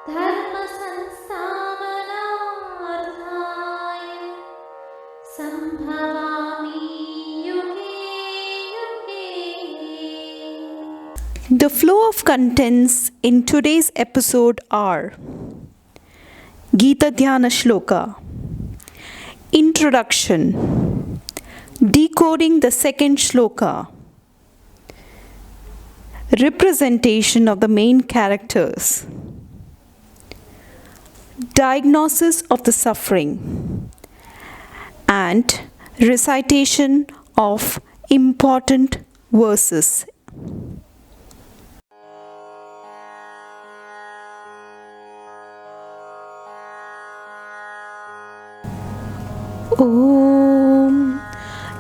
धर्मसंस्थापनार्थाय संभवामि युगे युगे. The flow of contents in today's episode are Gita Dhyana Shloka, Introduction, Decoding the second Shloka, Representation of the main characters, Diagnosis of the suffering, and recitation of important verses. ॐ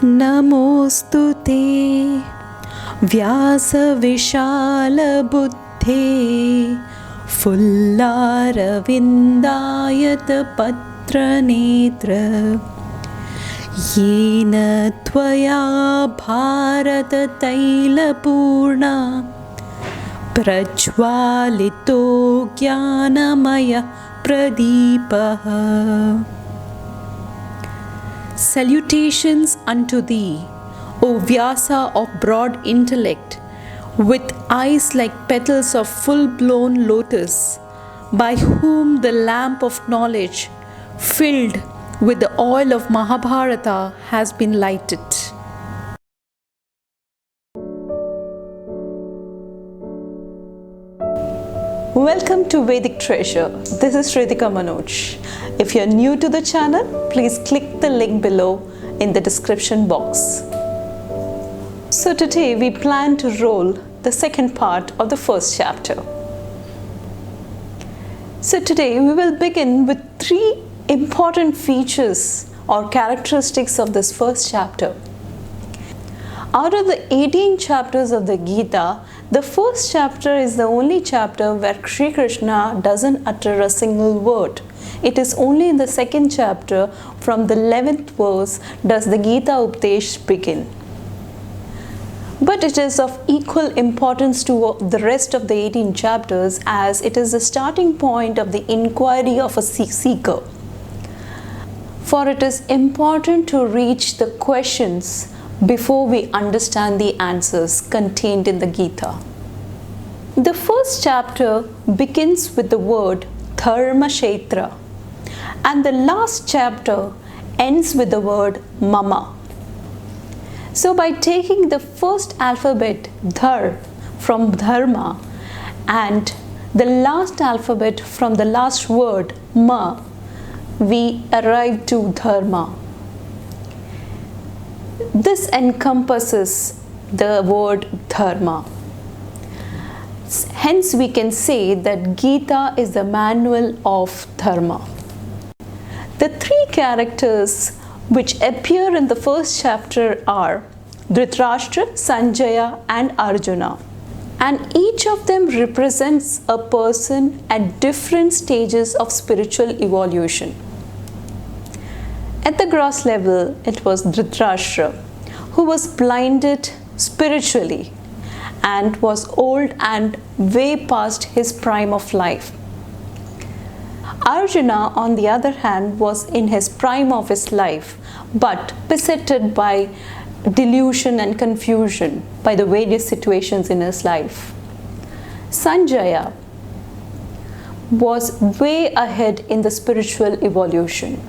नमोऽस्तु ते व्यासविशालबुद्धे फुल्लारविन्दायतपत्रनेत्र येन त्वया भारततैलपूर्णा प्रज्वालितो ज्ञानमयः प्रदीपः. Salutations unto thee, O Vyasa of broad intellect, with eyes like petals of full-blown lotus, by whom the lamp of knowledge, filled with the oil of Mahabharata, has been lighted. Welcome to Vedic Treasure. This is Ritika Manoj. If you're new to the channel, please click the link below in the description box. So today we plan to roll the second part of the first chapter. So today we will begin with 3 important features or characteristics of this first chapter. Out of the 18 chapters of the Gita, the first chapter is the only chapter where Sri Krishna doesn't utter a single word. It is only in the second chapter, from the 11th verse, does the Gita Updesh begin. But it is of equal importance to the rest of the 18 chapters, as it is the starting point of the inquiry of a seeker. For it is important to reach the questions before we understand the answers contained in the Gita. The first chapter begins with the word Dharma Kshetra, and the last chapter ends with the word Mama. So by taking the first alphabet Dhar from Dharma and the last alphabet from the last word Ma, we arrive to Dharma. This encompasses the word Dharma. Hence we can say that Gita is the manual of Dharma. The 3 characters which appear in the first chapter are Dhritarashtra, Sanjaya and Arjuna, and each of them represents a person at different stages of spiritual evolution. At the gross level, it was Dhritarashtra, who was blinded spiritually and was old and way past his prime of life. Arjuna, on the other hand, was in his prime of his life, but besetted by delusion and confusion by the various situations in his life. Sanjaya was way ahead in the spiritual evolution.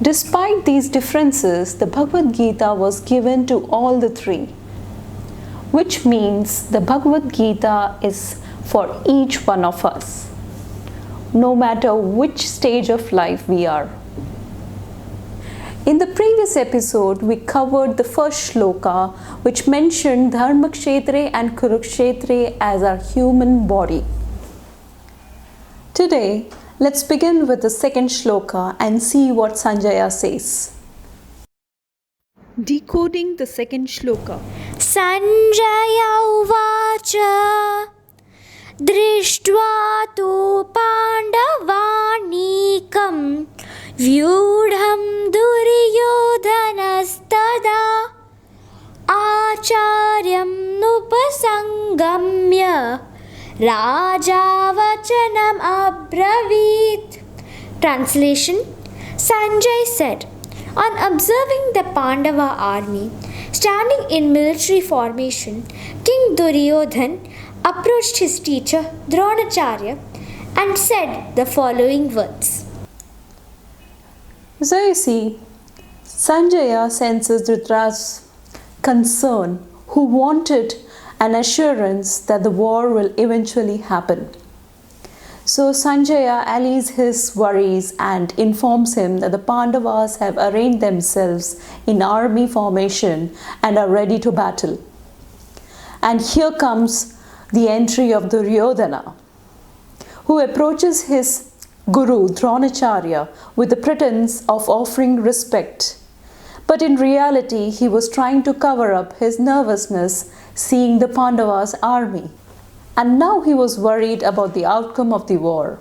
Despite these differences, the Bhagavad Gita was given to all the 3, which means the Bhagavad Gita is for each one of us, no matter which stage of life we are. In the previous episode, we covered the first shloka, which mentioned Dharmakshetre and Kurukshetre as our human body. Today, let's begin with the second shloka and see what Sanjaya says. Decoding the second shloka. Sanjaya uvacha दृष्ट्वा तु पाण्डवानीकं व्यूढं दुर्योधनस्तदा आचार्यं नुपसङ्गम्य राजा वच vachanam abravit. Translation: Sanjay said, on observing the Pandava army standing in military formation, King Duryodhan approached his teacher Dronacharya and said the following words. So you see, Sanjaya senses Dhritarashtra's concern, who wanted an assurance that the war will eventually happen. So Sanjaya allies his worries and informs him that the Pandavas have arranged themselves in army formation and are ready to battle. And here comes the entry of Duryodhana, who approaches his Guru Dronacharya with the pretense of offering respect. But in reality, he was trying to cover up his nervousness seeing the Pandavas' army. And now he was worried about the outcome of the war.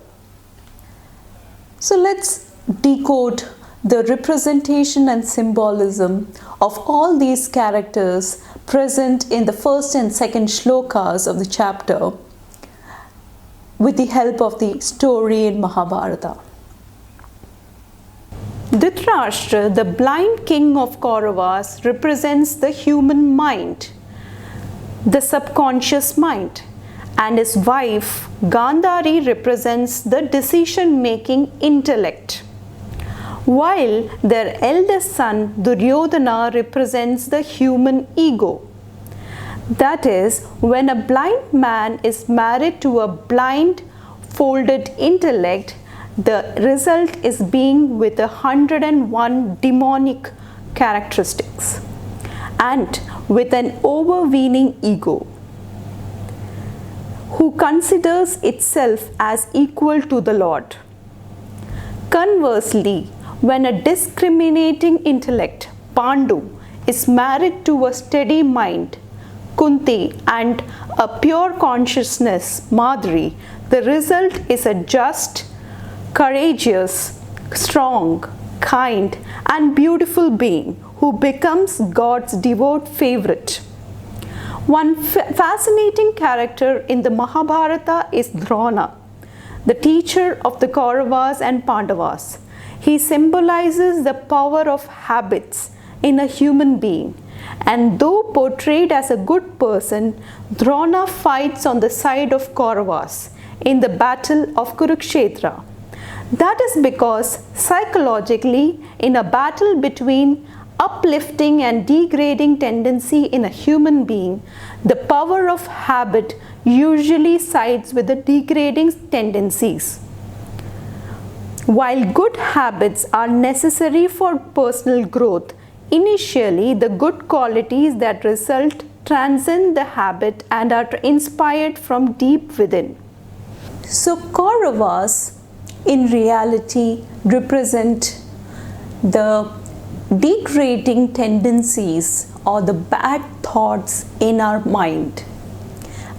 So let's decode the representation and symbolism of all these characters present in the first and second shlokas of the chapter with the help of the story in Mahabharata. Dhritarashtra, the blind king of Kauravas, represents the human mind, the subconscious mind, and his wife Gandhari represents the decision-making intellect, while their eldest son Duryodhana represents the human ego. That is, when a blind man is married to a blind, folded intellect, the result is being with 101 demonic characteristics and with an overweening ego, who considers itself as equal to the Lord. Conversely, when a discriminating intellect, Pandu, is married to a steady mind, Kunti, and a pure consciousness, Madri, the result is a just, courageous, strong, kind, and beautiful being who becomes God's devout favorite. One fascinating character in the Mahabharata is Drona, the teacher of the Kauravas and Pandavas. He symbolizes the power of habits in a human being, and though portrayed as a good person, Drona fights on the side of Kauravas in the battle of Kurukshetra. That is because psychologically, in a battle between uplifting and degrading tendency in a human being, the power of habit usually sides with the degrading tendencies. While good habits are necessary for personal growth, initially the good qualities that result transcend the habit and are inspired from deep within. So Kauravas in reality represent the degrading tendencies or the bad thoughts in our mind,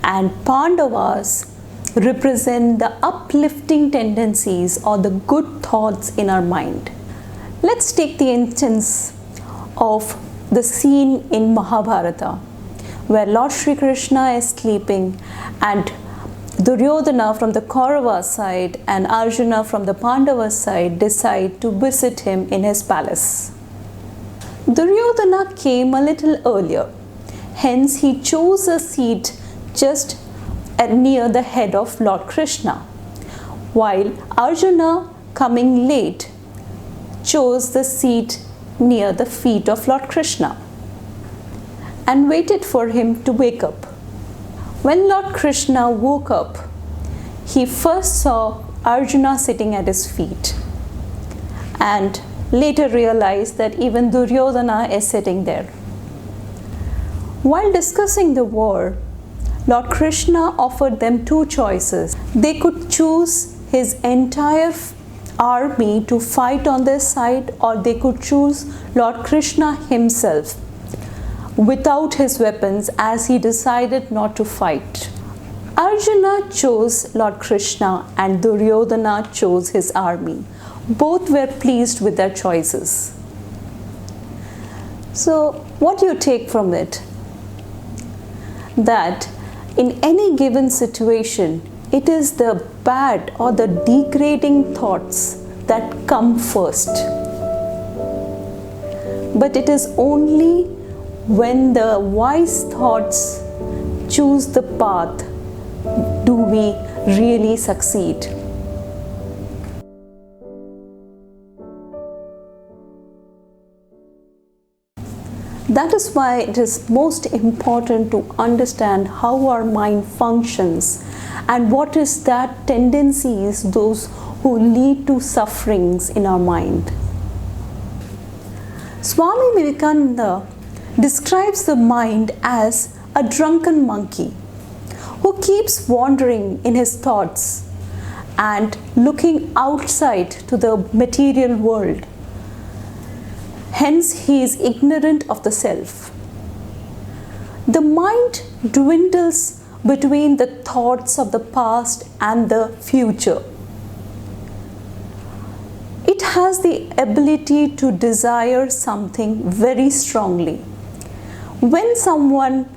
and Pandavas represent the uplifting tendencies or the good thoughts in our mind. Let's take the instance of the scene in Mahabharata where Lord Shri Krishna is sleeping and Duryodhana from the Kaurava side and Arjuna from the Pandava side decide to visit him in his palace. Duryodhana came a little earlier, hence he chose a seat just near the head of Lord Krishna, while Arjuna, coming late, chose the seat near the feet of Lord Krishna and waited for him to wake up. When Lord Krishna woke up, he first saw Arjuna sitting at his feet and later realized that even Duryodhana is sitting there. While discussing the war, Lord Krishna offered them two choices. They could choose his entire army to fight on their side, or they could choose Lord Krishna himself without his weapons, as he decided not to fight. Arjuna chose Lord Krishna and Duryodhana chose his army. Both were pleased with their choices. So, what do you take from it? That in any given situation, it is the bad or the degrading thoughts that come first. But it is only when the wise thoughts choose the path do we really succeed. That is why it is most important to understand how our mind functions and what is that tendencies those who lead to sufferings in our mind. Swami Vivekananda describes the mind as a drunken monkey who keeps wandering in his thoughts and looking outside to the material world. Hence, he is ignorant of the self. The mind dwindles between the thoughts of the past and the future. It has the ability to desire something very strongly. When someone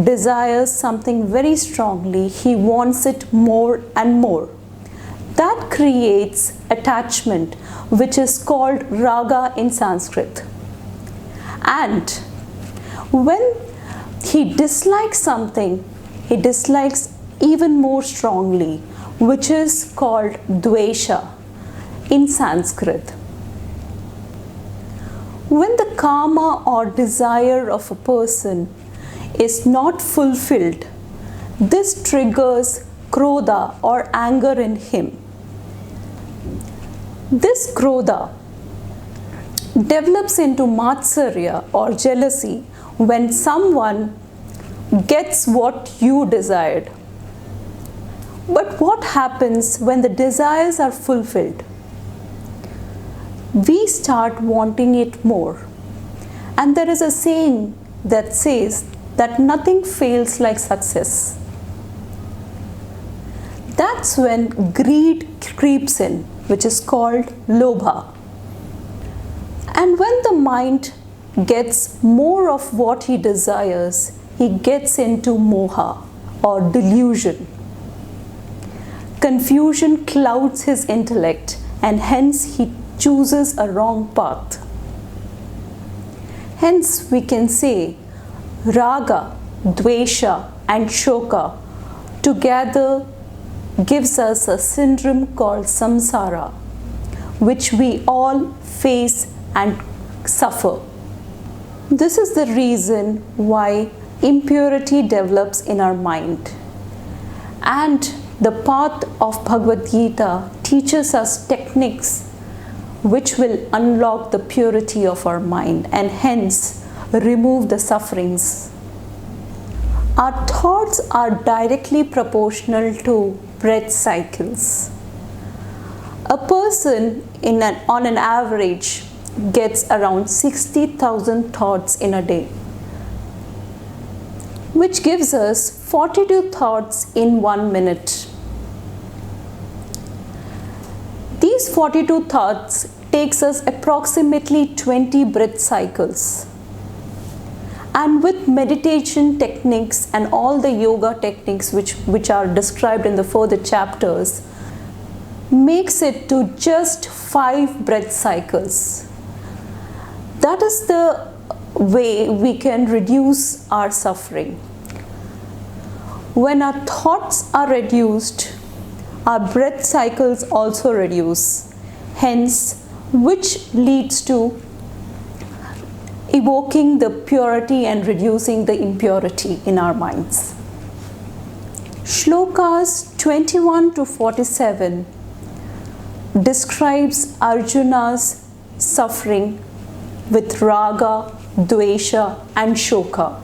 desires something very strongly, he wants it more and more. That creates attachment, which is called raga in Sanskrit. And when he dislikes something, he dislikes even more strongly, which is called dvesha in Sanskrit. When the karma or desire of a person is not fulfilled, this triggers krodha or anger in him. This krodha develops into matsarya or jealousy when someone gets what you desired. But what happens when the desires are fulfilled? We start wanting it more. And there is a saying that says that nothing fails like success. That's when greed creeps in, which is called lobha. And when the mind gets more of what he desires, he gets into moha or delusion. Confusion clouds his intellect and hence he chooses a wrong path. Hence we can say raga, dvesha and shoka together gives us a syndrome called samsara, which we all face and suffer. This is the reason why impurity develops in our mind. And the path of Bhagavad Gita teaches us techniques which will unlock the purity of our mind and hence remove the sufferings. Our thoughts are directly proportional to breath cycles. A person on an average gets around 60,000 thoughts in a day, which gives us 42 thoughts in 1 minute. These 42 thoughts takes us approximately 20 breath cycles. And with meditation techniques and all the yoga techniques which are described in the further chapters, makes it to just 5 breath cycles. That is the way we can reduce our suffering. When our thoughts are reduced, our breath cycles also reduce, hence which leads to evoking the purity and reducing the impurity in our minds. Shlokas 21 to 47 describes Arjuna's suffering with raga, dvesha and shoka.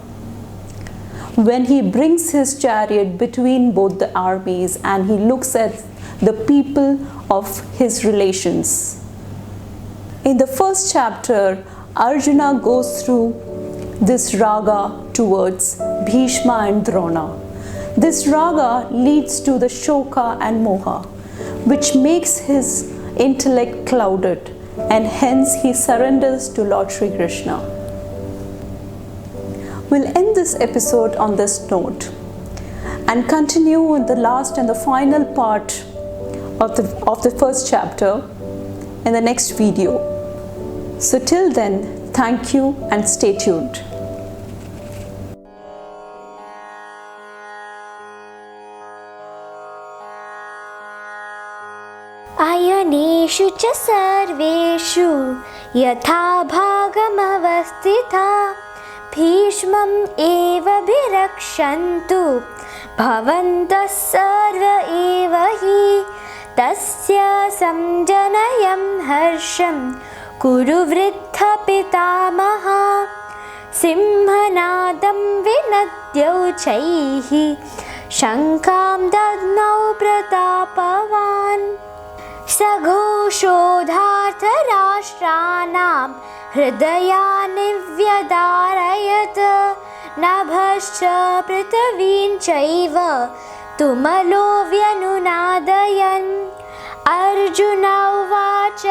When he brings his chariot between both the armies and he looks at the people of his relations. In the first chapter, Arjuna goes through this raga towards Bhishma and Drona. This raga leads to the shoka and moha, which makes his intellect clouded, and hence he surrenders to Lord Sri Krishna. We'll end this episode on this note. and continue in the last and the final part of the first chapter in the next video. So till then, thank you and stay tuned. अयनेषु च सर्वेषु यथा भागमवस्थिता भीष्मम् एवाभिरक्षन्तु भवन्तः सर्व एव हि तस्य संजनयन् हर्षं कुरु वृद्धपितामह सिंहनादं विनद्यौचैः शङ्खां दद्मौ प्रतापवान् सघोषोधार्तराष्ट्राणां हृदयानि व्यदारयत् नभश्च पृथिवीं चैव तुमलो व्यनुनादयन् अर्जुन उवाच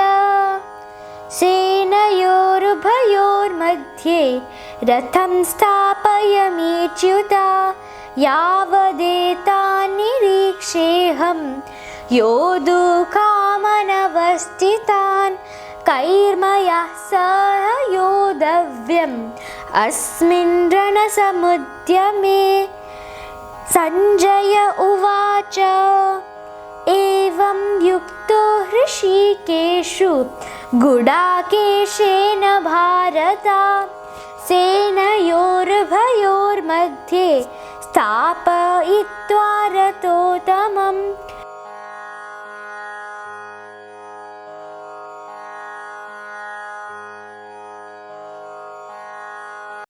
सेनयोरुभयोर्मध्ये रथं स्थापयामीच्युत यावदेतान्निरीक्षेऽहं योद्धुकामनवस्थितान् कैर्मया सह योद्धव्यम् अस्मिन् रणसमुद्यमे सञ्जय उवाच एवं युक्तो हृषीकेषु गुडाकेशेन भारत सेनयोरुभयोर्मध्ये स्थापयित्वा रथो